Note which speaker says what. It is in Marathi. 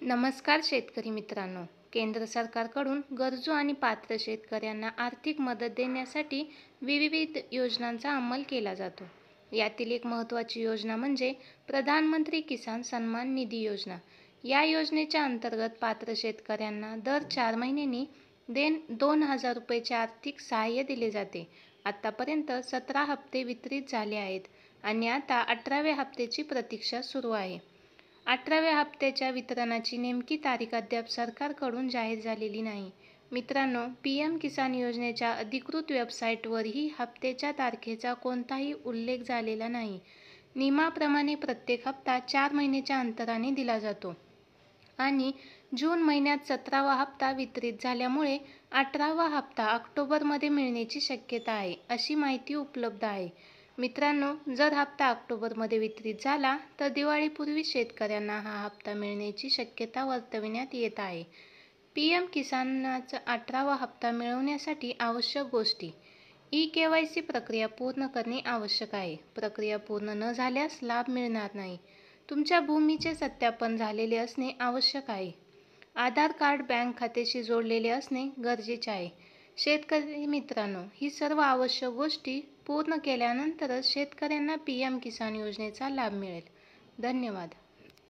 Speaker 1: नमस्कार शेतकरी मित्रांनो. केंद्र सरकारकडून गरजू आणि पात्र शेतकऱ्यांना आर्थिक मदत देण्यासाठी विविध योजनांचा अंमल केला जातो. यातील एक महत्त्वाची योजना म्हणजे प्रधानमंत्री किसान सन्मान निधी योजना. या योजनेच्या अंतर्गत पात्र शेतकऱ्यांना दर 4 महिन्यांनी 2,000 रुपयाचे आर्थिक सहाय्य दिले जाते. आतापर्यंत 17 हप्ते वितरित झाले आहेत आणि आता 18व्या हप्त्याची प्रतीक्षा सुरू आहे. 18व्या हप्त्याच्या वितरणाची नेमकी तारीख अद्याप सरकारकडून जाहीर झालेली नाही. मित्रांनो, पीएम किसान योजनेच्या अधिकृत वेबसाईटवरही हप्त्याच्या तारखेचा कोणताही उल्लेख झालेला नाही. नियमाप्रमाणे प्रत्येक हप्ता 4 महिन्याच्या अंतराने दिला जातो आणि जून महिन्यात 17वा हप्ता वितरित झाल्यामुळे 18वा हप्ता ऑक्टोबरमध्ये मिळण्याची शक्यता आहे, अशी माहिती उपलब्ध आहे. मित्रांनो, जर हप्ता ऑक्टोबरमध्ये वितरित झाला तर दिवाळीपूर्वी शेतकऱ्यांना हा हप्ता मिळण्याची शक्यता वर्तविण्यात येत आहे. पीएम किसानचा 18वा हप्ता मिळवण्यासाठी आवश्यक गोष्टी: ई-केवायसी प्रक्रिया पूर्ण करणे आवश्यक आहे. प्रक्रिया पूर्ण न झाल्यास लाभ मिळणार नाही. तुमच्या भूमीचे सत्यापन झालेले असणे आवश्यक आहे. आधार कार्ड बँक खात्याशी जोडलेले असणे गरजेचे आहे. शेतकरी मित्रांनो, ही सर्व आवश्यक गोष्टी पूर्ण केल्यानंतरच शेतकऱ्यांना पीएम किसान योजनेचा लाभ मिळेल. धन्यवाद.